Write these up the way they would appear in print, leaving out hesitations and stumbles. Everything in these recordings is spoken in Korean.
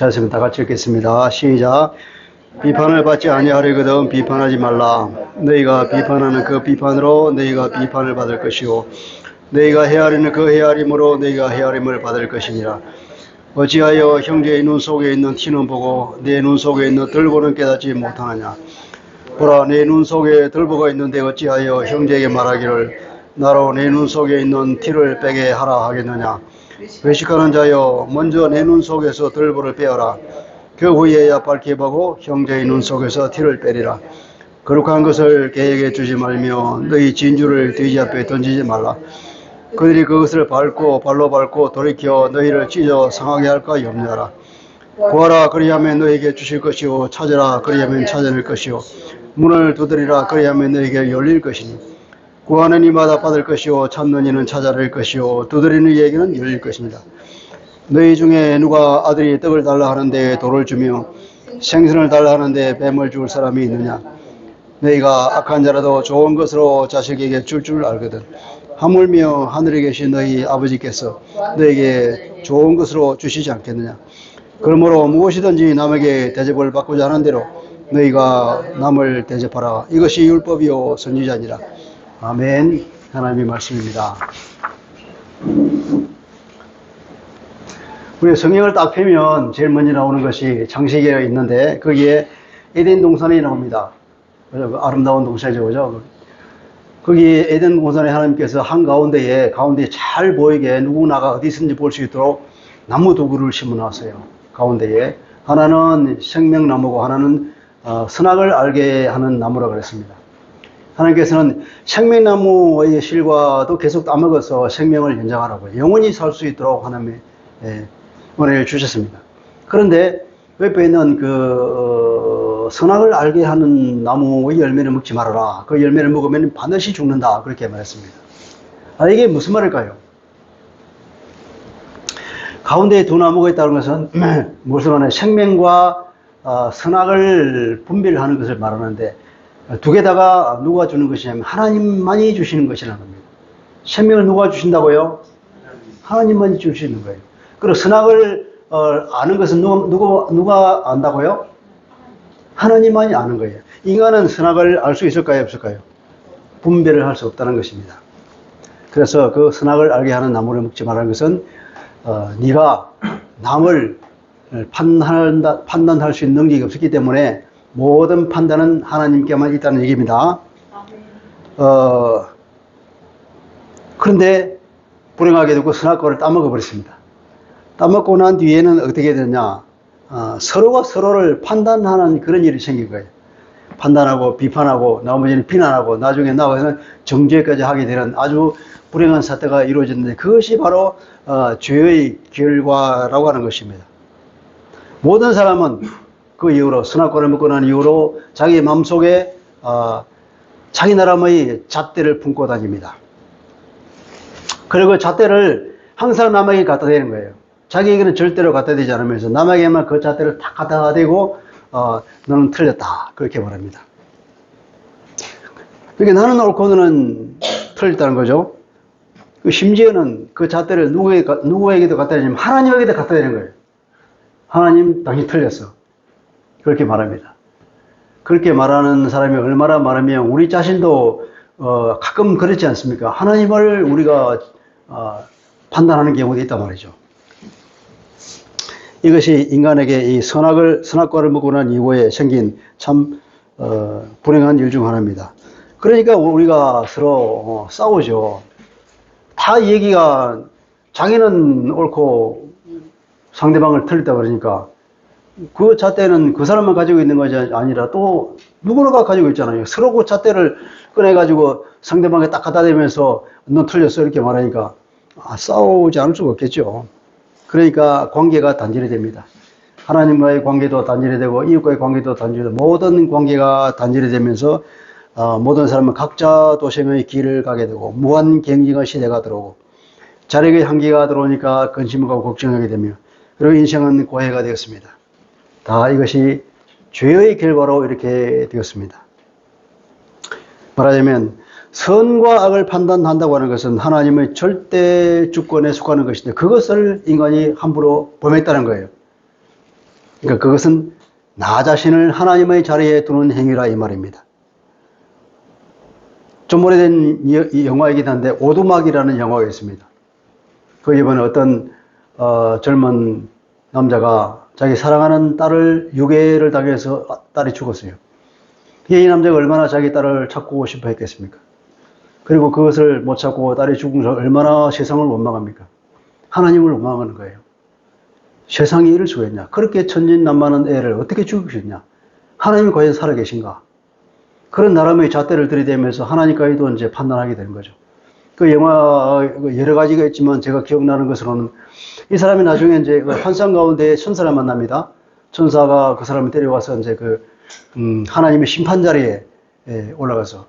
자, 다 같이 읽겠습니다. 시작. 비판을 받지 아니하려거든 비판하지 말라. 너희가 비판하는 그 비판으로 너희가 비판을 받을 것이요 너희가 헤아리는 그 헤아림으로 너희가 헤아림을 받을 것이니라. 어찌하여 형제의 눈 속에 있는 티는 보고 내 눈 속에 있는 들보는 깨닫지 못하느냐. 보라, 내 눈 속에 들보가 있는데 어찌하여 형제에게 말하기를 나로 내 눈 속에 있는 티를 빼게 하라 하겠느냐. 외식하는 자여, 먼저 내 눈 속에서 들보를 빼어라. 그 후에야 밝게 보고 형제의 눈 속에서 티를 빼리라. 거룩한 것을 개에게 주지 말며 너희 진주를 돼지 앞에 던지지 말라. 그들이 그것을 발로 밟고 돌이켜 너희를 찢어 상하게 할까 염려하라. 구하라, 그리하면 너희에게 주실 것이요 찾으라, 그리하면 찾아낼 것이요 문을 두드리라, 그리하면 너희에게 열릴 것이니 구하는 이마다 받을 것이요 찾는 이는 찾아낼 것이요 두드리는 이에게는 열릴 것입니다. 너희 중에 누가 아들이 떡을 달라 하는데 돌을 주며 생선을 달라 하는데 뱀을 줄 사람이 있느냐. 너희가 악한 자라도 좋은 것으로 자식에게 줄 알거든. 하물며 하늘에 계신 너희 아버지께서 너희에게 좋은 것으로 주시지 않겠느냐. 그러므로 무엇이든지 남에게 대접을 받고자 하는 대로 너희가 남을 대접하라. 이것이 율법이요 선지자니라. 아멘. 하나님의 말씀입니다. 우리 성경을 딱 펴면 제일 먼저 나오는 것이 창세기가 있는데 거기에 에덴 동산이 나옵니다. 아름다운 동산이죠, 그죠? 거기 에덴 동산에 하나님께서 한가운데에 잘 보이게 누구나가 어디 있는지 볼 수 있도록 나무 두 그루를 심어놨어요. 가운데에 하나는 생명나무고 하나는 선악을 알게 하는 나무라고 그랬습니다. 하나님께서는 생명나무의 실과도 계속 따먹어서 생명을 연장하라고 영원히 살 수 있도록 하나님의 은혜를 주셨습니다. 그런데 옆에 있는 선악을 알게 하는 나무의 열매를 먹지 말아라. 그 열매를 먹으면 반드시 죽는다. 그렇게 말했습니다. 이게 무슨 말일까요? 가운데에 두 나무가 있다는 것은 무슨 말이냐, 생명과 선악을 분별하는 것을 말하는데 두 개다가 누가 주는 것이냐면 하나님만이 주시는 것이라는 겁니다. 생명을 누가 주신다고요? 하나님만이 주시는 거예요. 그리고 선악을 아는 것은 누가 안다고요? 하나님만이 아는 거예요. 인간은 선악을 알 수 있을까요? 없을까요? 분별을 할 수 없다는 것입니다. 그래서 그 선악을 알게 하는 나무를 먹지 말라는 것은 네가 남을 판단할 수 있는 능력이 없었기 때문에 모든 판단은 하나님께만 있다는 얘기입니다. 그런데 불행하게도 선악과를 따먹어 버렸습니다. 따먹고 난 뒤에는 어떻게 되느냐, 서로가 서로를 판단하는 그런 일이 생긴 거예요. 판단하고 비판하고 나머지는 비난하고 나중에 나와서는 정죄까지 하게 되는 아주 불행한 사태가 이루어졌는데 그것이 바로 죄의 결과라고 하는 것입니다. 모든 사람은 그 이후로 선악과를 먹고 난 이후로 자기 마음속에 자기 나름의 잣대를 품고 다닙니다. 그리고 잣대를 항상 남에게 갖다 대는 거예요. 자기에게는 절대로 갖다 대지 않으면서 남에게만 그 잣대를 딱 갖다 대고 너는 틀렸다 그렇게 말합니다. 그러니까 나는 옳고 너는 틀렸다는 거죠. 심지어는 그 잣대를 누구에게도 갖다 대냐면 하나님에게도 갖다 대는 거예요. 하나님 당신 틀렸어 그렇게 말합니다. 그렇게 말하는 사람이 얼마나 많으면 우리 자신도 가끔 그렇지 않습니까? 하나님을 우리가 판단하는 경우도 있단 말이죠. 이것이 인간에게 이 선악과를 먹고 난 이후에 생긴 참 불행한 일 중 하나입니다. 그러니까 우리가 서로 싸우죠. 다 얘기가 자기는 옳고 상대방을 틀렸다 그러니까 그 잣대는 그 사람만 가지고 있는 것이 아니라 또 누구나가 가지고 있잖아요. 서로 그 잣대를 꺼내가지고 상대방에 딱 갖다 대면서 넌 틀렸어 이렇게 말하니까 싸우지 않을 수가 없겠죠. 그러니까 관계가 단절이 됩니다. 하나님과의 관계도 단절이 되고 이웃과의 관계도 단절이 되고 모든 관계가 단절이 되면서 모든 사람은 각자 도생의 길을 가게 되고 무한 경쟁의 시대가 들어오고 자력의 한계가 들어오니까 근심하고 걱정하게 되며 그리고 인생은 고해가 되었습니다. 다 이것이 죄의 결과로 이렇게 되었습니다. 말하자면 선과 악을 판단한다고 하는 것은 하나님의 절대 주권에 속하는 것인데 그것을 인간이 함부로 범했다는 거예요. 그러니까 그것은 나 자신을 하나님의 자리에 두는 행위라 이 말입니다. 좀 오래된 이 영화이긴 한데 오두막이라는 영화가 있습니다. 그 이번에 어떤 젊은 남자가 자기 사랑하는 딸을 유괴를 당해서 딸이 죽었어요. 이 남자가 얼마나 자기 딸을 찾고 싶어 했겠습니까? 그리고 그것을 못 찾고 딸이 죽으면서 얼마나 세상을 원망합니까? 하나님을 원망하는 거예요. 세상이 이럴 수가 있냐? 그렇게 천진난만한 애를 어떻게 죽이셨냐? 하나님이 과연 살아계신가? 그런 나름의 잣대를 들이대면서 하나님까지도 이제 판단하게 되는 거죠. 그 영화 여러 가지가 있지만 제가 기억나는 것으로는 이 사람이 나중에 이제 환상 가운데 천사를 만납니다. 천사가 그 사람을 데려와서 이제 하나님의 심판 자리에 올라가서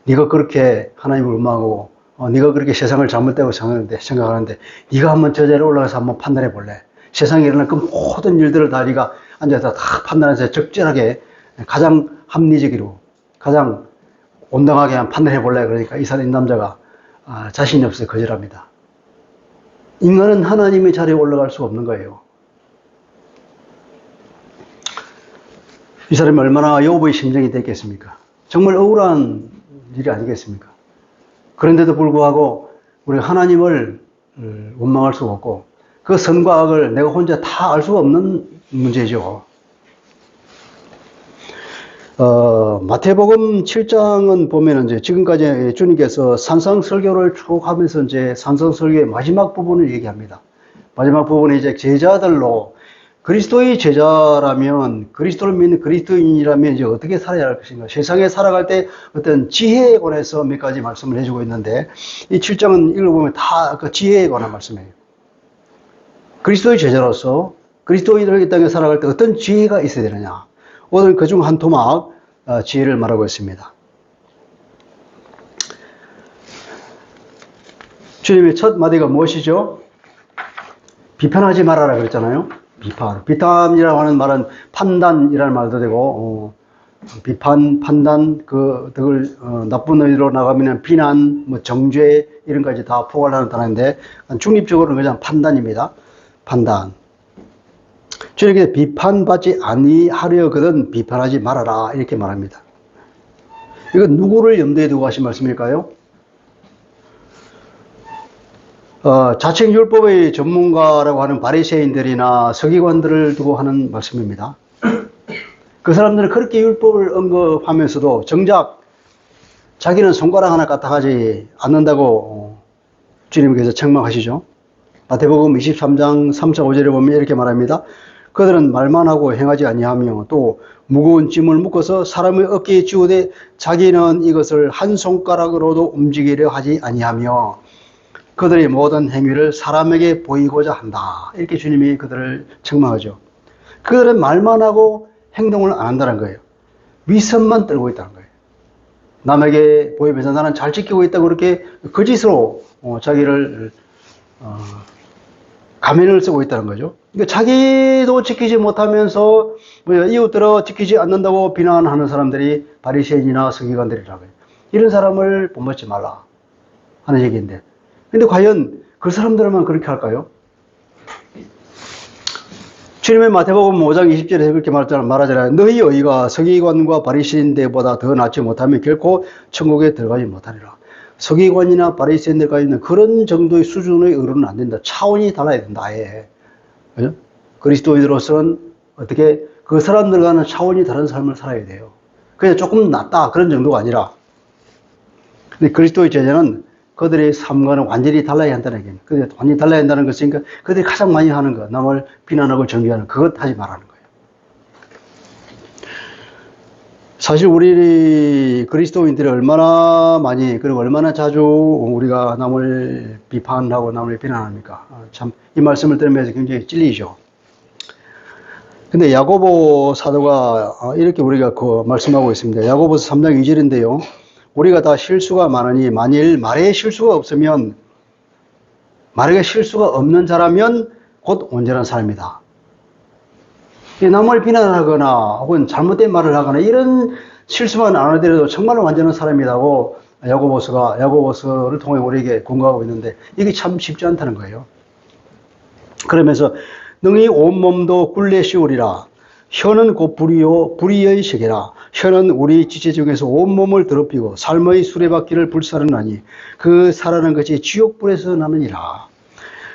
네가 그렇게 하나님을 원망하고 네가 그렇게 세상을 잘못되고 생각하는데 네가 한번 저 자리에 올라가서 한번 판단해 볼래? 세상에 일어날 그 모든 일들을 다 네가 앉아서 다 판단해서 적절하게 가장 합리적으로 가장 온당하게 한번 판단해 볼래? 그러니까 이 남자가 자신이 없어서 거절합니다. 인간은 하나님의 자리에 올라갈 수가 없는 거예요. 이 사람이 얼마나 욥의 심정이 됐겠습니까? 정말 억울한 일이 아니겠습니까? 그런데도 불구하고 우리 하나님을 원망할 수가 없고 그 선과 악을 내가 혼자 다 알 수가 없는 문제죠. 마태복음 7장은 보면은 이제 지금까지 주님께서 산상설교를 쭉 하면서 이제 산상설교의 마지막 부분을 얘기합니다. 마지막 부분에 이제 제자들로 그리스도의 제자라면 그리스도를 믿는 그리스도인이라면 이제 어떻게 살아야 할 것인가? 세상에 살아갈 때 어떤 지혜에 관해서 몇 가지 말씀을 해주고 있는데 이 7장은 읽어보면 다 그 지혜에 관한 말씀이에요. 그리스도의 제자로서 그리스도인으로 이 땅에 살아갈 때 어떤 지혜가 있어야 되느냐? 오늘 그중 한 토막 지혜를 말하고 있습니다. 주님의 첫 마디가 무엇이죠? 비판하지 말아라 그랬잖아요. 비판이라고 하는 말은 판단이라는 말도 되고 비판, 판단, 그걸 나쁜 의미로 나가면 비난, 정죄 이런 까지 다 포괄하는 단어인데 중립적으로는 그냥 판단입니다. 판단. 주님께서 비판받지 아니하려거든 비판하지 말아라 이렇게 말합니다. 이건 누구를 염두에 두고 하신 말씀일까요? 자칭율법의 전문가라고 하는 바리새인들이나 서기관들을 두고 하는 말씀입니다. 그 사람들은 그렇게 율법을 언급하면서도 정작 자기는 손가락 하나 까딱하지 않는다고 주님께서 책망하시죠. 마태복음 23장 3절 5절에 보면 이렇게 말합니다. 그들은 말만 하고 행하지 아니하며 또 무거운 짐을 묶어서 사람의 어깨에 쥐우되 자기는 이것을 한 손가락으로도 움직이려 하지 아니하며 그들의 모든 행위를 사람에게 보이고자 한다. 이렇게 주님이 그들을 책망하죠. 그들은 말만 하고 행동을 안 한다는 거예요. 위선만 떨고 있다는 거예요. 남에게 보이면서 나는 잘 지키고 있다고 그렇게 거짓으로 자기를 가면을 쓰고 있다는 거죠. 그러니까 자기도 지키지 못하면서 이웃들어 지키지 않는다고 비난하는 사람들이 바리새인이나 서기관들이라고 해요. 이런 사람을 본받지 말라 하는 얘기인데 근데 과연 그 사람들만 그렇게 할까요? 주님의 마태복음 5장 20절에 그렇게 말하잖아요. 너희 의가 서기관과 바리새인들보다 더 낫지 못하면 결코 천국에 들어가지 못하리라. 서기관이나 바리새인들까지 있는 그런 정도의 수준의 의로는 안 된다. 차원이 달라야 된다. 아예. 그죠? 그리스도인으로서는 어떻게 그 사람들과는 차원이 다른 삶을 살아야 돼요. 그냥 조금 낫다 그런 정도가 아니라. 근데 그리스도의 제자는 그들의 삶과는 완전히 달라야 한다는 얘기입니다. 그들이 완전히 달라야 한다는 것은 그러니까 그들이 가장 많이 하는 것, 남을 비난하고 정죄하는 그것 하지 말라는 거예요. 사실 우리 그리스도인들이 얼마나 많이 그리고 얼마나 자주 우리가 남을 비판하고 남을 비난합니까? 참 이 말씀을 들으면서 굉장히 찔리죠. 근데 야고보 사도가 이렇게 우리가 말씀하고 있습니다. 야고보서 3장 2절인데요. 우리가 다 실수가 많으니 만일 말에 실수가 없으면 말에 실수가 없는 자라면 곧 온전한 사람이다. 남을 비난하거나 혹은 잘못된 말을 하거나 이런 실수만 안 하더라도 정말 완전한 사람이라고 야고보서를 통해 우리에게 공부하고 있는데 이게 참 쉽지 않다는 거예요. 그러면서 능히 온몸도 굴레 씌우리라. 혀는 곧 불이요 불의의 세계라. 혀는 우리 지체 중에서 온몸을 더럽히고 삶의 수레바퀴를 불사르나니 그 사라는 것이 지옥불에서 나느니라.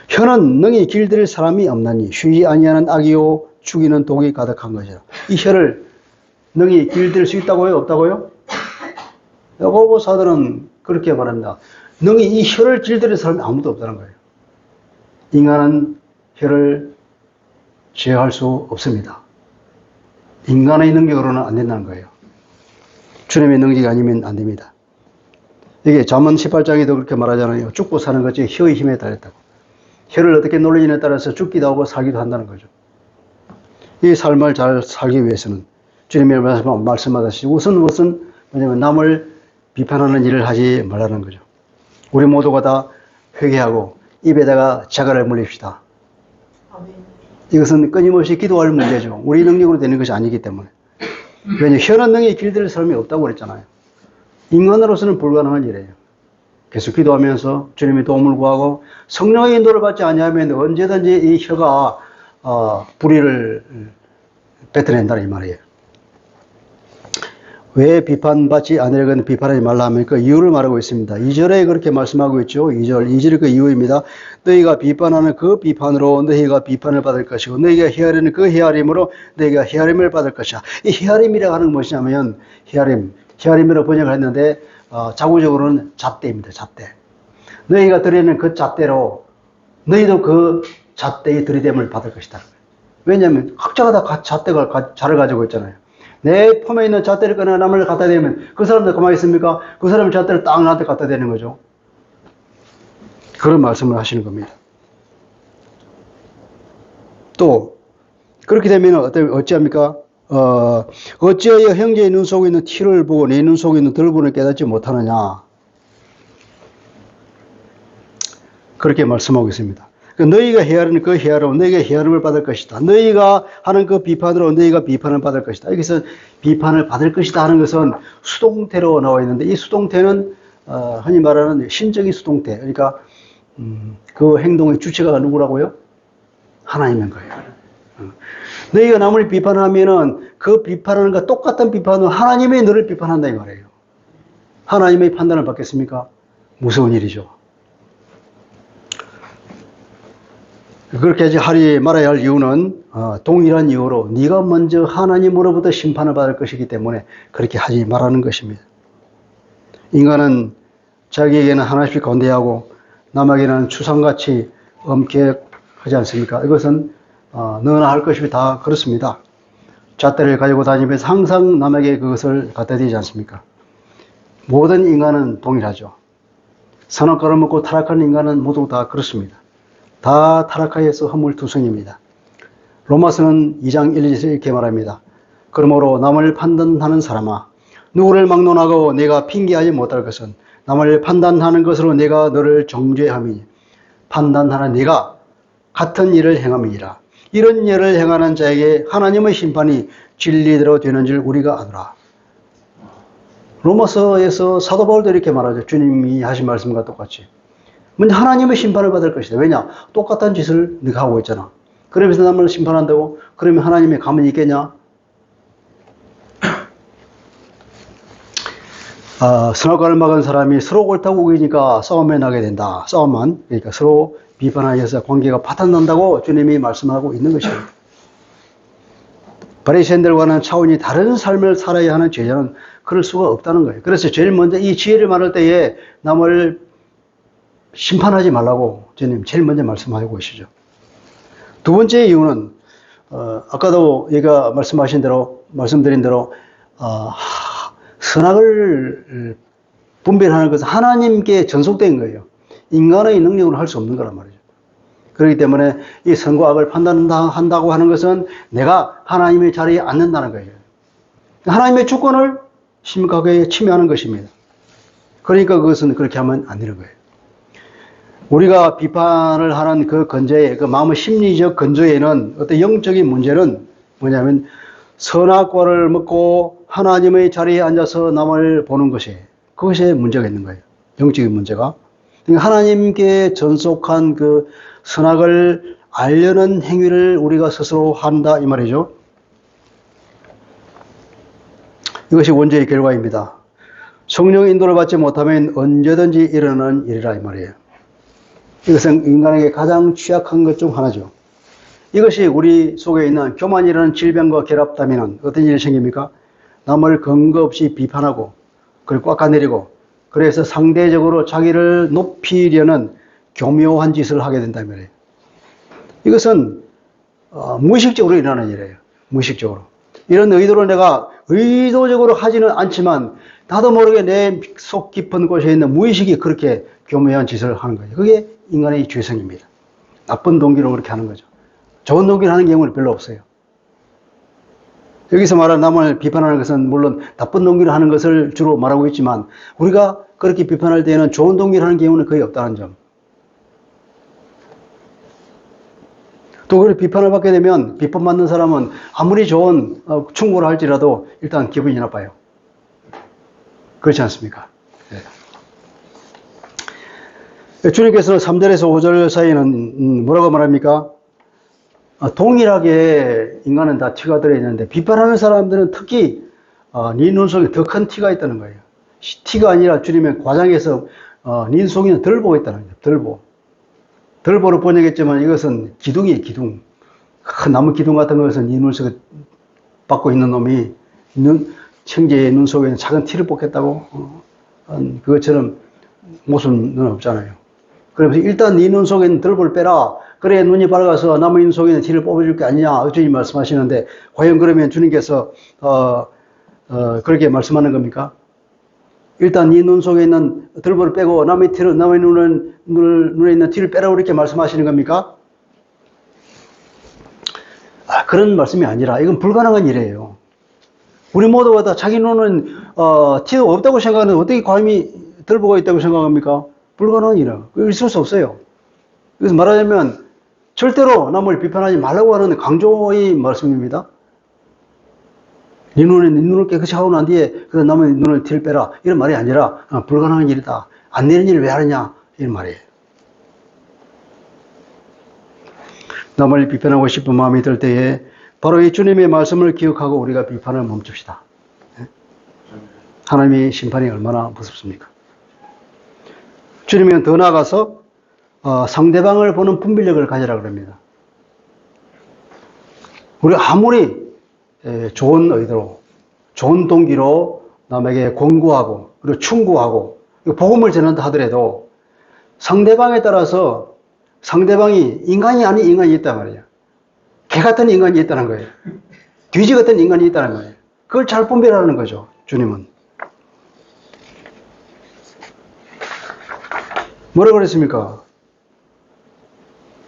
혀는 능히 길들일 사람이 없나니 쉬지 아니하는 악이요 죽이는 독이 가득한 것이라. 이 혀를 능히 길들일 수 있다고요? 없다고요? 야고보사들은 그렇게 말합니다. 능히 이 혀를 길들일 사람이 아무도 없다는 거예요. 인간은 혀를 제어할 수 없습니다. 인간의 능력으로는 안 된다는 거예요. 주님의 능력이 아니면 안 됩니다. 이게 잠언 18장에도 그렇게 말하잖아요. 죽고 사는 것이 혀의 힘에 달렸다고. 혀를 어떻게 놀리느냐에 따라서 죽기도 하고 살기도 한다는 거죠. 이 삶을 잘 살기 위해서는 주님의 말씀하듯이 우선 뭐냐면 남을 비판하는 일을 하지 말라는 거죠. 우리 모두가 다 회개하고 입에다가 자갈을 물립시다. 이것은 끊임없이 기도할 문제죠. 우리 능력으로 되는 것이 아니기 때문에. 왜냐하면 혀는 능히 길들일 사람이 없다고 그랬잖아요. 인간으로서는 불가능한 일이에요. 계속 기도하면서 주님의 도움을 구하고 성령의 인도를 받지 아니하면 언제든지 이 혀가 불의를 뱉어낸다는 이 말이에요. 왜 비판받지 않으려거든 비판하지 말라 하면 그 이유를 말하고 있습니다. 2절에 그렇게 말씀하고 있죠. 2절이 그 이유입니다. 너희가 비판하는 그 비판으로 너희가 비판을 받을 것이고 너희가 헤아리는 그 헤아림으로 너희가 헤아림을 받을 것이야. 이 헤아림이라고 하는 건 무엇이냐면 헤아림이라고 번역을 했는데 자구적으로는 잣대입니다. 잣대. 너희가 드리는 그 잣대로 너희도 그 잣대의 들이댐을 받을 것이다. 왜냐하면 각자가 다 잣을 가지고 있잖아요. 내 품에 있는 잣대를 꺼내 남을 갖다 대면 그 사람도 가만히 있습니까? 그 사람의 잣대를 딱 나한테 갖다 대는 거죠. 그런 말씀을 하시는 겁니다. 또 그렇게 되면 어찌합니까? 어찌하여 형제의 눈 속에 있는 티를 보고 내 눈 속에 있는 들분을 깨닫지 못하느냐? 그렇게 말씀하고 있습니다. 너희가 헤아리는 그 헤아림으로 너희가 헤아림을 받을 것이다. 너희가 하는 그 비판으로 너희가 비판을 받을 것이다. 여기서 비판을 받을 것이다 하는 것은 수동태로 나와 있는데 이 수동태는 흔히 말하는 신적인 수동태. 그러니까 그 행동의 주체가 누구라고요? 하나님인 거예요. 너희가 남을 비판하면은 그 비판하는 것과 똑같은 비판은 하나님이 너를 비판한다 이 말이에요. 하나님의 판단을 받겠습니까? 무서운 일이죠. 그렇게 하지 말아야 할 이유는 동일한 이유로 네가 먼저 하나님으로부터 심판을 받을 것이기 때문에 그렇게 하지 말라는 것입니다. 인간은 자기에게는 하나씩 건대하고 남에게는 추상같이 엄격하지 않습니까? 이것은 너나 할 것이 다 그렇습니다. 잣대를 가지고 다니면서 항상 남에게 그것을 갖다 대지 않습니까? 모든 인간은 동일하죠. 선악과를 먹고 타락하는 인간은 모두 다 그렇습니다. 다 타락하여서 허물투성입니다. 로마서는 2장 1, 2절 이렇게 말합니다. 그러므로 남을 판단하는 사람아 누구를 막론하고 내가 핑계하지 못할 것은 남을 판단하는 것으로 내가 너를 정죄함이니 판단하는 네가 같은 일을 행함이니라. 이런 일을 행하는 자에게 하나님의 심판이 진리대로 되는 줄 우리가 아노라. 로마서에서 사도 바울도 이렇게 말하죠. 주님이 하신 말씀과 똑같이. 먼저 하나님의 심판을 받을 것이다. 왜냐? 똑같은 짓을 네가 하고 있잖아. 그러면서 남을 심판한다고? 그러면 하나님의 가만히 있겠냐? 선악과를 막은 사람이 서로 옳다고 우기니까 싸움에 나게 된다. 싸움만. 그러니까 서로 비판하여서 관계가 파탄난다고 주님이 말씀하고 있는 것입니다. 바리새인들과는 차원이 다른 삶을 살아야 하는 제자는 그럴 수가 없다는 거예요. 그래서 제일 먼저 이 지혜를 말할 때에 남을 심판하지 말라고 주님 제일 먼저 말씀하고 계시죠. 두 번째 이유는 아까도 얘가 말씀드린 대로 선악을 분별하는 것은 하나님께 전속된 거예요. 인간의 능력으로 할 수 없는 거란 말이죠. 그렇기 때문에 이 선과 악을 판단한다고 하는 것은 내가 하나님의 자리에 앉는다는 거예요. 하나님의 주권을 심각하게 침해하는 것입니다. 그러니까 그것은 그렇게 하면 안 되는 거예요. 우리가 비판을 하는 그 건조에, 그 마음의 심리적 건조에는 어떤 영적인 문제는 뭐냐면 선악과를 먹고 하나님의 자리에 앉아서 남을 보는 그것에 문제가 있는 거예요. 영적인 문제가. 그러니까 하나님께 전속한 그 선악을 알려는 행위를 우리가 스스로 한다 이 말이죠. 이것이 원죄의 결과입니다. 성령의 인도를 받지 못하면 언제든지 일어나는 일이라 이 말이에요. 이것은 인간에게 가장 취약한 것 중 하나죠. 이것이 우리 속에 있는 교만이라는 질병과 결합되면 어떤 일이 생깁니까? 남을 근거 없이 비판하고 그걸 깎아내리고 그래서 상대적으로 자기를 높이려는 교묘한 짓을 하게 된다는 말이에요. 이것은 무의식적으로 일어나는 일이에요. 무의식적으로. 이런 의도를 내가 의도적으로 하지는 않지만 나도 모르게 내 속 깊은 곳에 있는 무의식이 그렇게 교묘한 짓을 하는 거예요. 그게 인간의 죄성입니다. 나쁜 동기로 그렇게 하는 거죠. 좋은 동기로 하는 경우는 별로 없어요. 여기서 말하는 남을 비판하는 것은 물론 나쁜 동기로 하는 것을 주로 말하고 있지만 우리가 그렇게 비판할 때에는 좋은 동기로 하는 경우는 거의 없다는 점. 또 그걸 비판을 받게 되면 비판받는 사람은 아무리 좋은 충고를 할지라도 일단 기분이 나빠요. 그렇지 않습니까? 네. 주님께서는 3절에서 5절 사이에는 뭐라고 말합니까? 동일하게 인간은 다 티가 들어있는데 비판하는 사람들은 특히 네 눈 속에 더 큰 티가 있다는 거예요. 티가 아니라 주님의 과장에서 네 속에는 덜 보고 있다는 거예요. 덜 보. 덜보로 번역했지만 이것은 기둥이에요. 기둥. 큰 나무 기둥 같은 것은 네 눈 속에 받고 있는 놈이 청재의 눈 속에 작은 티를 뽑겠다고 그것처럼 모습은 없잖아요. 그래서 일단 네 눈 속에 있는 덜보를 빼라. 그래 눈이 밝아서 남의 눈 속에 있는 티를 뽑아줄 게 아니냐 주님 말씀하시는데 과연 그러면 주님께서 그렇게 말씀하는 겁니까? 일단 네 눈 속에 있는 덜보를 빼고 남의 눈에 있는 티를 빼라고 이렇게 말씀하시는 겁니까? 그런 말씀이 아니라 이건 불가능한 일이에요. 우리 모두가 다 자기 눈은 티도 없다고 생각하는데 어떻게 감히 덜보가 있다고 생각합니까? 불가능한 일이야. 있을 수 없어요. 그래서 말하자면 절대로 남을 비판하지 말라고 하는 강조의 말씀입니다. 네 눈을 깨끗이 하고 난 뒤에 그 남의 눈을 티를 빼라 이런 말이 아니라 불가능한 일이다. 안 되는 일을 왜 하느냐 이런 말이에요. 남을 비판하고 싶은 마음이 들 때에 바로 이 주님의 말씀을 기억하고 우리가 비판을 멈춥시다. 하나님의 심판이 얼마나 무섭습니까? 주님은 더 나아가서 상대방을 보는 분별력을 가지라 그럽니다. 우리가 아무리 좋은 의도로, 좋은 동기로 남에게 권고하고, 그리고 충고하고, 복음을 전한다 하더라도 상대방에 따라서 상대방이 인간이 아닌 인간이 있단 말이에요. 개 같은 인간이 있다는 거예요. 돼지 같은 인간이 있다는 거예요. 그걸 잘 분별하는 거죠, 주님은. 뭐라고 그랬습니까?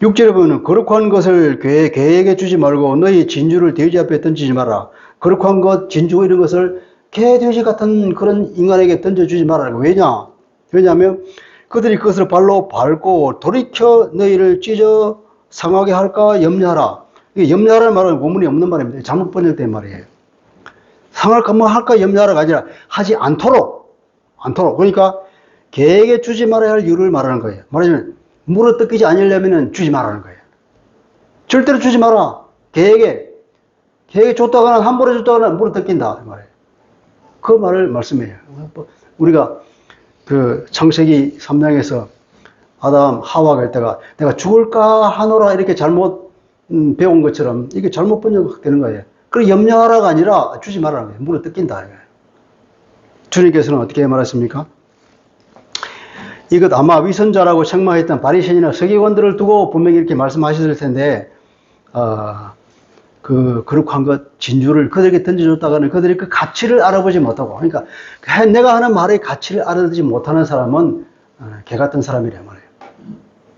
6절에 보면 거룩한 것을 개에게 주지 말고 너희 진주를 돼지 앞에 던지지 마라. 거룩한 것, 진주 이런 것을 개, 돼지 같은 그런 인간에게 던져주지 말라고. 왜냐하면 그들이 그것을 발로 밟고 돌이켜 너희를 찢어 상하게 할까 염려하라. 이게 염려하라는 말은 원문이 없는 말입니다. 잘못 번역된 말이에요. 상할까 뭐 할까 염려하라가 아니라 하지 않도록. 그러니까 개에게 주지 말아야 할 이유를 말하는 거예요. 말하자면 물어 뜯기지 않으려면 주지 말라는 거예요. 절대로 주지 마라. 개에게 줬다가는 함부로 줬다가는 물어 뜯긴다 말이에요. 그 말을 말씀해요. 우리가 그 창세기 3장에서 아담 하와가 할 때가 내가 죽을까 하노라 이렇게 잘못 배운 것처럼 이게 잘못 번역되는 거예요. 그리고 염려하라가 아니라 주지 말라는 거예요. 물어 뜯긴다. 주님께서는 어떻게 말했습니까? 이것 아마 위선자라고 책망했던 바리새인이나 서기관들을 두고 분명히 이렇게 말씀하셨을 텐데, 그 거룩한 것, 진주를 그들에게 던져줬다가는 그들이 그 가치를 알아보지 못하고, 그러니까 내가 하는 말의 가치를 알아듣지 못하는 사람은 개 같은 사람이란 말이에요.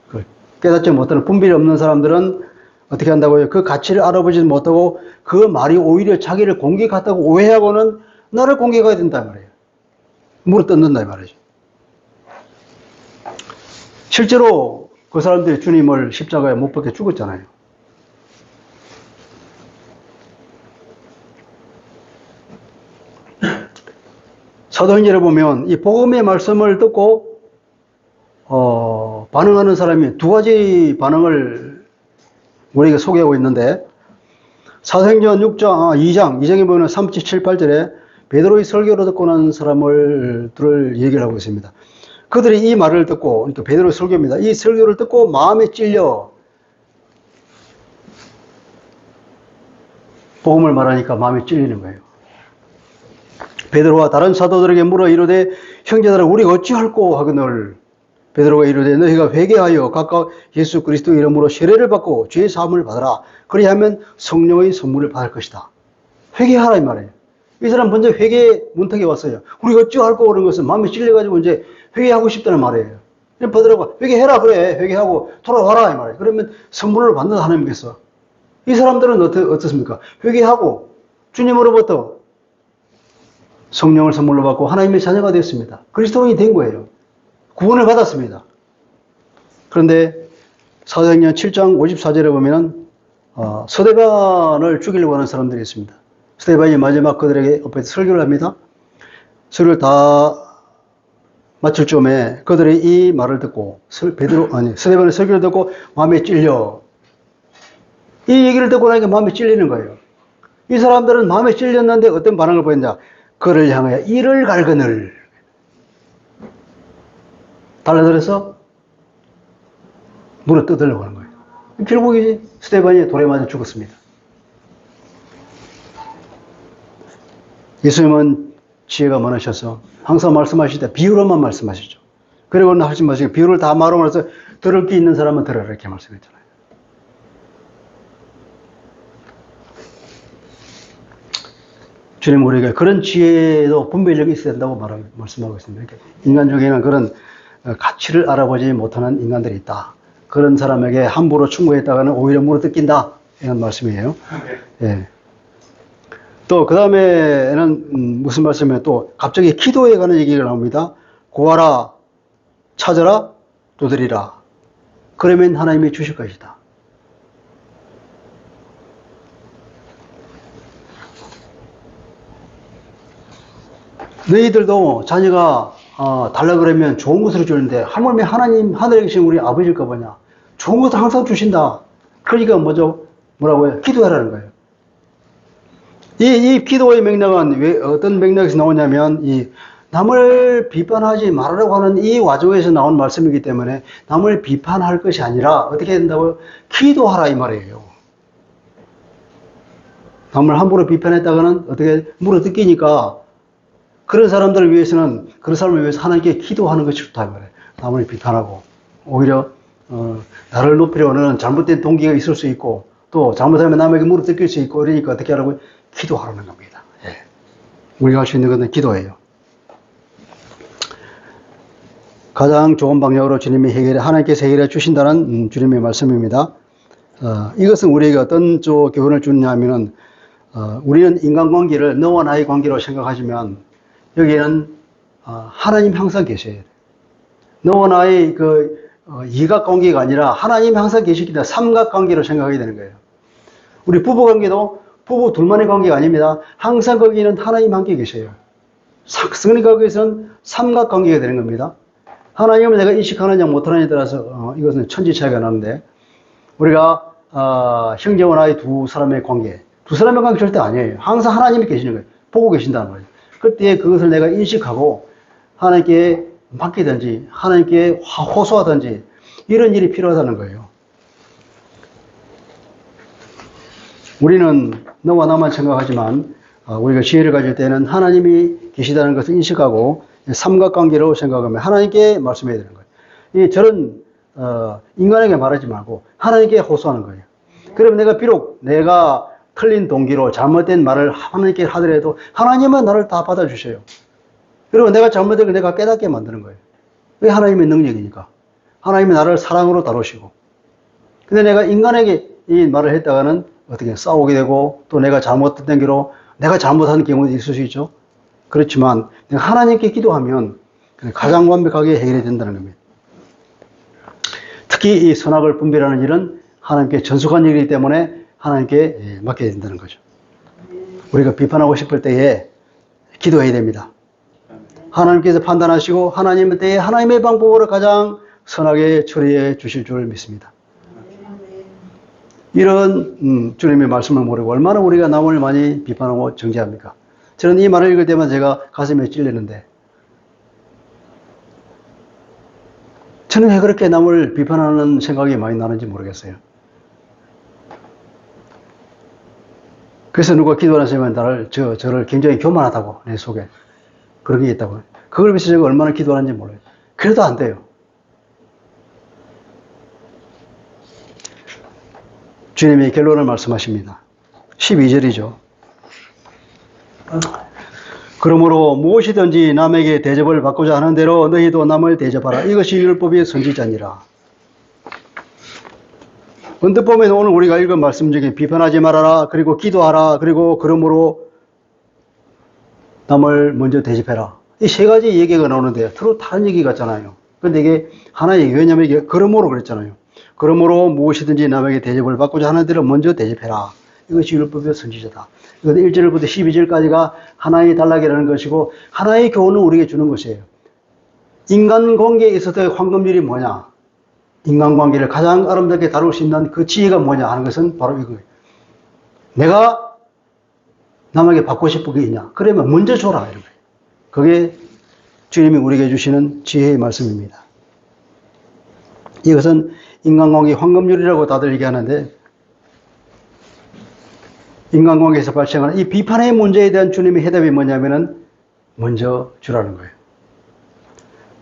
그 깨닫지 못하는 분별이 없는 사람들은 어떻게 한다고요? 그 가치를 알아보지 못하고 그 말이 오히려 자기를 공격했다고 오해하고는 나를 공격해야 된단 말이에요. 물어 뜯는다 이 말이죠. 실제로 그 사람들이 주님을 십자가에 못 박혀 죽었잖아요. 사도행전에 보면 이 복음의 말씀을 듣고 반응하는 사람이 두 가지 반응을 우리에게 소개하고 있는데 사도행전 2장에 보면 37, 8절에 베드로의 설교를 듣고 난 사람들을 얘기를 하고 있습니다. 그들이 이 말을 듣고, 그러니까 베드로의 설교입니다. 이 설교를 듣고 마음에 찔려 복음을 말하니까 마음에 찔리는 거예요. 베드로와 다른 사도들에게 물어 이르되 형제들아 우리가 어찌할꼬 하거늘 베드로가 이르되 너희가 회개하여 각각 예수 그리스도 이름으로 세례를 받고 죄 사함을 받아라. 그리하면 성령의 선물을 받을 것이다. 회개하라 이 말이에요. 이 사람 먼저 회개 문턱에 왔어요. 우리가 어찌할꼬 그런 것은 마음에 찔려가지고 이제 회개하고 싶다는 말이에요. 베드로가 회개해라 그래. 회개하고 돌아와라 이 말이에요. 그러면 선물을 받는다 하나님께서. 이 사람들은 어떻습니까? 회개하고 주님으로부터 성령을 선물로 받고 하나님의 자녀가 됐습니다. 그리스도인이 된 거예요. 구원을 받았습니다. 그런데 사도행전 7장 54절에 보면 스데반을 죽이려고 하는 사람들이 있습니다. 스데반이 마지막 그들에게 옆에서 설교를 합니다. 설교를 다 마칠 쯤에 그들이 이 말을 듣고 스데반의 설교를 듣고 마음에 찔려 이 얘기를 듣고 나니까 마음에 찔리는 거예요. 이 사람들은 마음에 찔렸는데 어떤 반응을 보였냐? 그를 향하여 이를 갈거늘 달라들어서 물어 뜯으려고 하는 거예요. 결국 스데반이 돌에 맞아 죽었습니다. 예수님은 지혜가 많으셔서 항상 말씀하실 때 비유로만 말씀하시죠. 그리고는 하지 마시고 비유를 다 말하면서 들을 게 있는 사람은 들어라 이렇게 말씀했잖아요. 주님 우리에게 그런 지혜도 분별력이 있어야 된다고 말씀하고 있습니다. 인간 중에는 그런 가치를 알아보지 못하는 인간들이 있다. 그런 사람에게 함부로 충고했다가는 오히려 물어뜯긴다. 이런 말씀이에요. 예. 또 그 다음에는 무슨 말씀이에요? 또 갑자기 기도에 관한 얘기가 나옵니다. 구하라, 찾아라, 두드리라. 그러면 하나님이 주실 것이다. 너희들도 자녀가 달라 그러면 좋은 것으로 주는데 하물며 하나님 하늘에 계신 우리 아버지일까 보냐. 좋은 것을 항상 주신다. 그러니까 뭐라고요? 기도하라는 거예요. 이 기도의 맥락은 왜 어떤 맥락에서 나오냐면 이 남을 비판하지 말라고 하는 이 와중에서 나온 말씀이기 때문에 남을 비판할 것이 아니라 어떻게 된다고요? 기도하라 이 말이에요. 남을 함부로 비판했다가는 어떻게 물어뜯기니까 그런 사람들을 위해서는 그런 사람을 위해서 하나님께 기도하는 것이 좋다 이 말이에요. 남을 비판하고 오히려 나를 높이려고 하는 잘못된 동기가 있을 수 있고 또 잘못하면 남에게 물어뜯길 수 있고 그러니까 어떻게 하라고요? 기도하라는 겁니다. 예. 우리가 할 수 있는 것은 기도예요. 가장 좋은 방향으로 주님이 하나님께서 해결해 주신다는 주님의 말씀입니다. 이것은 우리에게 어떤 교훈을 주느냐 하면은 우리는 인간관계를 너와 나의 관계로 생각하시면 여기에는 하나님 항상 계셔야 돼요. 너와 나의 이각관계가 아니라 하나님 항상 계시기 때문에 삼각관계로 생각하게 되는 거예요. 우리 부부관계도 부부 둘만의 관계가 아닙니다. 항상 거기는 하나님 함께 계셔요. 그러니까 거기서는 삼각관계가 되는 겁니다. 하나님을 내가 인식하느냐 못하느냐에 따라서 이것은 천지 차이가 나는데 우리가 형제와 나의 두 사람의 관계 절대 아니에요. 항상 하나님이 계시는 거예요. 보고 계신다는 거예요. 그때 그것을 내가 인식하고 하나님께 맡기든지 하나님께 호소하든지 이런 일이 필요하다는 거예요. 우리는 너와 나만 생각하지만 우리가 지혜를 가질 때는 하나님이 계시다는 것을 인식하고 삼각관계로 생각하면 하나님께 말씀해야 되는 거예요. 저런 인간에게 말하지 말고 하나님께 호소하는 거예요. 그러면 비록 내가 틀린 동기로 잘못된 말을 하나님께 하더라도 하나님은 나를 다 받아주셔요. 그리고 내가 잘못된 걸 내가 깨닫게 만드는 거예요. 그게 하나님의 능력이니까. 하나님이 나를 사랑으로 다루시고. 근데 내가 인간에게 이 말을 했다가는 어떻게 싸우게 되고 또 내가 잘못된 대로 내가 잘못한 경우도 있을 수 있죠. 그렇지만 내가 하나님께 기도하면 가장 완벽하게 해결이 된다는 겁니다. 특히 이 선악을 분별하는 일은 하나님께 전속한 일이기 때문에 하나님께 맡겨야 된다는 거죠. 우리가 비판하고 싶을 때에 기도해야 됩니다. 하나님께서 판단하시고 하나님의 때에 하나님의 방법으로 가장 선하게 처리해 주실 줄 믿습니다. 이런 주님의 말씀을 모르고 얼마나 우리가 남을 많이 비판하고 정죄합니까? 저는 이 말을 읽을 때마다 제가 가슴에 찔리는데, 저는 왜 그렇게 남을 비판하는 생각이 많이 나는지 모르겠어요. 그래서 누가 기도하는 사람은 저를 굉장히 교만하다고, 내 속에. 그런 게 있다고. 그걸 위해서 제가 얼마나 기도하는지 몰라요. 그래도 안 돼요. 주님이 결론을 말씀하십니다. 12절이죠. 그러므로 무엇이든지 남에게 대접을 받고자 하는 대로 너희도 남을 대접하라. 이것이 율법의 선지자니라. 언뜻 보면 오늘 우리가 읽은 말씀 중에 비판하지 말아라, 그리고 기도하라, 그리고 그러므로 남을 먼저 대접해라. 이 세 가지 얘기가 나오는데 서로 다른 얘기 같잖아요. 근데 이게 하나의 얘기. 왜냐하면 이게 그러므로 그랬잖아요. 그러므로 무엇이든지 남에게 대접을 받고자 하는 대로 먼저 대접해라. 이것이 율법의 선지자다. 1절부터 12절까지가 하나의 단락이라는 것이고, 하나의 교훈을 우리에게 주는 것이에요. 인간관계에 있어서의 황금률이 뭐냐? 인간관계를 가장 아름답게 다룰 수 있는 그 지혜가 뭐냐 하는 것은 바로 이거예요. 내가 남에게 받고 싶은 게 있냐? 그러면 먼저 줘라. 이런 거예요. 그게 주님이 우리에게 주시는 지혜의 말씀입니다. 이것은 인간관계 황금률이라고 다들 얘기하는데, 인간관계에서 발생하는 이 비판의 문제에 대한 주님의 해답이 뭐냐면은 먼저 주라는 거예요.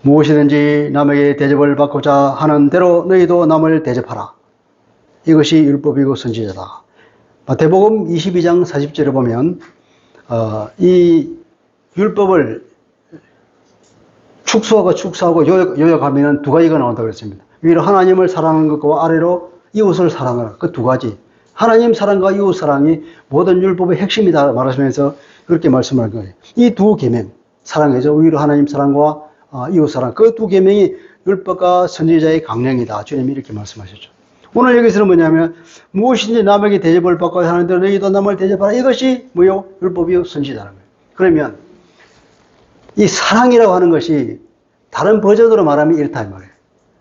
무엇이든지 남에게 대접을 받고자 하는 대로 너희도 남을 대접하라. 이것이 율법이고 선지자다. 마태복음 22장 40절에 보면 이 율법을 축소하고 요약하면 두 가지가 나온다고 그랬습니다. 위로 하나님을 사랑하는 것과 아래로 이웃을 사랑하라. 그 두 가지. 하나님 사랑과 이웃 사랑이 모든 율법의 핵심이다 말하시면서 그렇게 말씀을 한 거예요. 이 두 계명, 사랑이죠. 위로 하나님 사랑과 이웃 사랑. 그 두 계명이 율법과 선지자의 강령이다. 주님이 이렇게 말씀하셨죠. 오늘 여기서는 뭐냐면 무엇이든지 남에게 대접을 받고 하는 대로 너희도 남을 대접하라. 이것이 뭐요? 율법이요 선지자라는 거예요. 그러면 이 사랑이라고 하는 것이 다른 버전으로 말하면 이렇다 이 말이에요.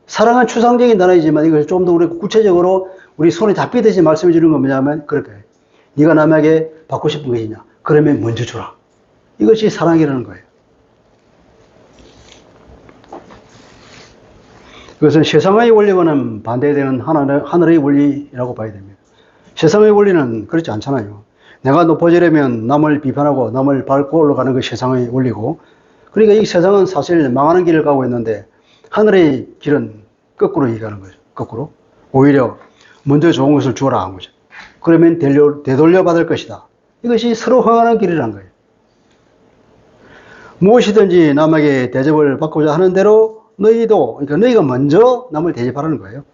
사랑은 추상적인 단어이지만 이것을 좀 더 우리 구체적으로 우리 손에 잡히듯이 말씀해 주는 건 뭐냐면 그럴 거예요. 네가 남에게 받고 싶은 게 있냐? 그러면 먼저 주라. 이것이 사랑이라는 거예요. 그것은 세상의 원리와는 반대되는 하늘의 원리라고 봐야 됩니다. 세상의 원리는 그렇지 않잖아요. 내가 높아지려면 남을 비판하고 남을 밟고 올라가는 것이 세상의 원리고, 그러니까 이 세상은 사실 망하는 길을 가고 있는데 하늘의 길은 거꾸로 얘기하는 거죠. 거꾸로. 오히려 먼저 좋은 것을 주어라 한 거죠. 그러면 되돌려 받을 것이다. 이것이 서로 흥하는 길이라는 거예요. 무엇이든지 남에게 대접을 받고자 하는 대로 너희도, 그러니까 너희가 먼저 남을 대접하라는 거예요.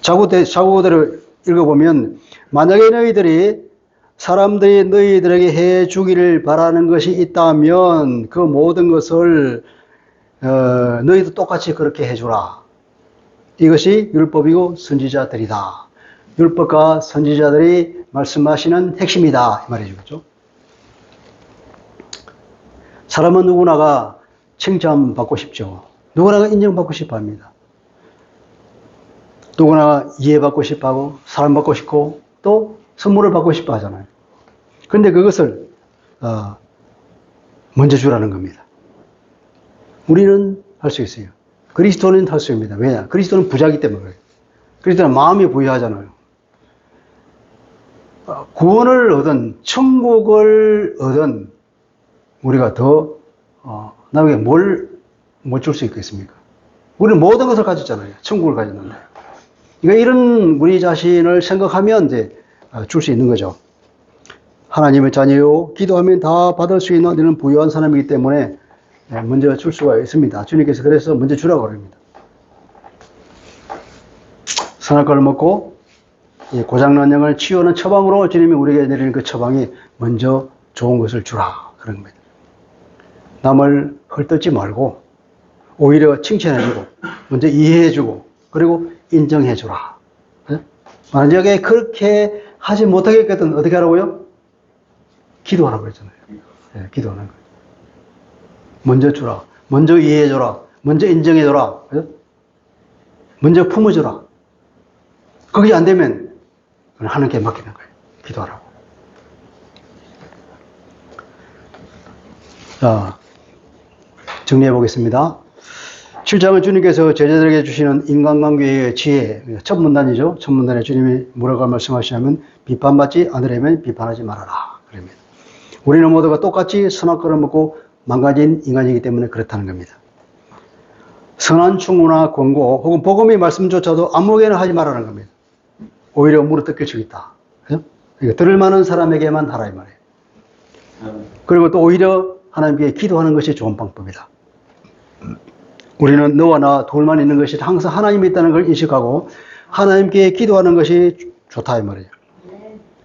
자구대로 읽어보면 만약에 너희들이 사람들이 너희들에게 해 주기를 바라는 것이 있다면 그 모든 것을 너희도 똑같이 그렇게 해주라. 이것이 율법이고 선지자들이다. 율법과 선지자들이 말씀하시는 핵심이다. 이 말이죠. 사람은 누구나가 칭찬받고 싶죠. 누구나가 인정받고 싶어 합니다. 누구나 이해받고 싶어 하고 사랑받고 싶고 또 선물을 받고 싶어 하잖아요. 그런데 그것을 먼저 주라는 겁니다. 우리는 할 수 있어요. 그리스도는 할 수 있습니다. 왜냐? 그리스도는 부자이기 때문에 그래요. 그리스도는 마음이 부유하잖아요. 구원을 얻은, 천국을 얻은 우리가 더 남에게 뭘 줄 수 있겠습니까? 우리는 모든 것을 가졌잖아요. 천국을 가졌는데. 그러니까 이런 우리 자신을 생각하면 이제 줄 수 있는 거죠. 하나님의 자녀요, 기도하면 다 받을 수 있는 이런 부유한 사람이기 때문에 먼저 줄 수가 있습니다. 주님께서 그래서 먼저 주라고 그럽니다. 선악과를 먹고 고장난 양을 치우는 처방으로 주님이 우리에게 내리는 그 처방이 먼저 좋은 것을 주라 그런 겁니다. 남을 헐뜯지 말고 오히려 칭찬해주고 먼저 이해해주고 그리고 인정해주라. 만약에 그렇게 하지 못하겠거든 어떻게 하라고요? 기도하라고 그랬잖아요. 기도하는 거예요. 먼저 주라. 먼저 이해해줘라. 먼저 인정해줘라. 먼저 품어줘라. 그게 안 되면 하나님께 맡기는 거예요. 기도하라고. 자, 정리해 보겠습니다. 7장은 주님께서 제자들에게 주시는 인간관계의 지혜, 첫 문단이죠. 첫 문단에 주님이 뭐라고 말씀하시냐면 비판받지 않으려면 비판하지 말아라. 그럽니다. 우리는 모두가 똑같이 선악과를 먹고 망가진 인간이기 때문에 그렇다는 겁니다. 선한 충고나 권고 혹은 복음의 말씀조차도 아무에게나 하지 말라는 겁니다. 오히려 물어뜯길 수 있다. 그죠? 그러니까 들을 만한 사람에게만 하라 이 말이에요. 그리고 또 오히려 하나님께 기도하는 것이 좋은 방법이다. 우리는 너와 나 둘만 있는 것이 항상 하나님이 있다는 걸 인식하고 하나님께 기도하는 것이 좋다 이 말이에요.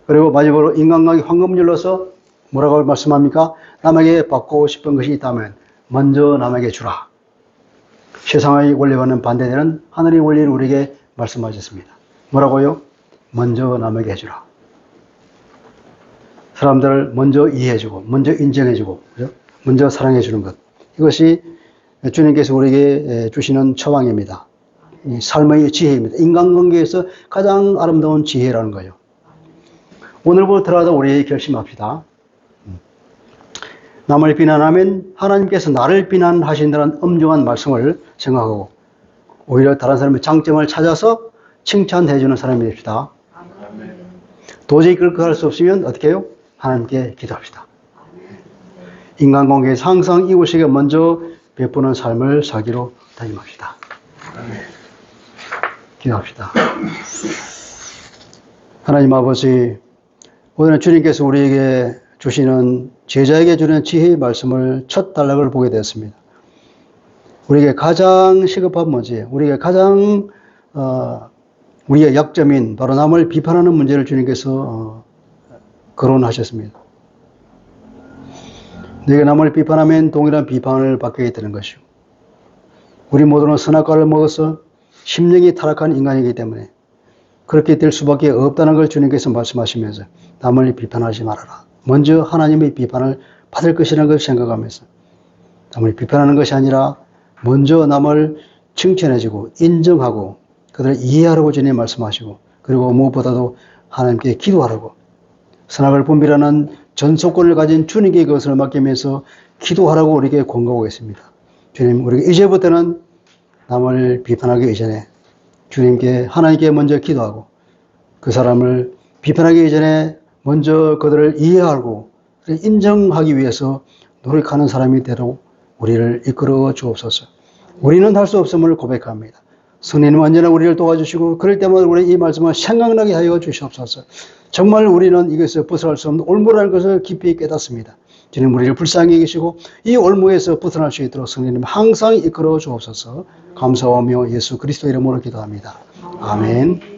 그리고 마지막으로 인간관계 황금률로서 뭐라고 말씀합니까? 남에게 받고 싶은 것이 있다면 먼저 남에게 주라. 세상의 원리와는 반대되는 하늘의 원리를 우리에게 말씀하셨습니다. 뭐라고요? 먼저 남에게 해주라. 사람들을 먼저 이해해주고 먼저 인정해주고 그죠? 먼저 사랑해주는 것. 이것이 주님께서 우리에게 주시는 처방입니다. 삶의 지혜입니다. 인간관계에서 가장 아름다운 지혜라는 거예요. 오늘부터라도 우리 결심합시다. 남을 비난하면 하나님께서 나를 비난하신다는 엄중한 말씀을 생각하고 오히려 다른 사람의 장점을 찾아서 칭찬해주는 사람이 됩시다. 도저히 그렇게 할 수 없으면 어떻게 해요? 하나님께 기도합시다. 인간관계에서 항상 이웃에게 먼저 베푸는 삶을 살기로 다짐합시다. 기도합시다. 하나님 아버지, 오늘 주님께서 우리에게 주시는 제자에게 주는 지혜의 말씀을 첫 단락을 보게 되었습니다. 우리에게 가장 시급한 문제, 우리에게 가장 우리의 약점인 바로 남을 비판하는 문제를 주님께서 거론하셨습니다. 너희가 남을 비판하면 동일한 비판을 받게 되는 것이고 우리 모두는 선악과를 먹어서 심령이 타락한 인간이기 때문에 그렇게 될 수밖에 없다는 걸 주님께서 말씀하시면서 남을 비판하지 말아라. 먼저 하나님의 비판을 받을 것이라는 걸 생각하면서 남을 비판하는 것이 아니라 먼저 남을 칭찬해주고 인정하고 그들을 이해하라고 주님 말씀하시고 그리고 무엇보다도 하나님께 기도하라고 선악을 분별하는 전속권을 가진 주님께 그것을 맡기면서 기도하라고 우리에게 권고하고 있습니다. 주님, 우리가 이제부터는 남을 비판하기 이전에 주님께 하나님께 먼저 기도하고 그 사람을 비판하기 이전에 먼저 그들을 이해하고 인정하기 위해서 노력하는 사람이 되도록 우리를 이끌어 주옵소서. 우리는 할 수 없음을 고백합니다. 성령님 언제나 우리를 도와주시고 그럴 때마다 우리 이 말씀을 생각나게 하여 주시옵소서. 정말 우리는 이것을 벗어날 수 없는 올무라는 것을 깊이 깨닫습니다. 주님 우리를 불쌍히 계시고 이 올무에서 벗어날 수 있도록 성령님 항상 이끌어 주옵소서. 감사하며 예수 그리스도 이름으로 기도합니다. 아멘.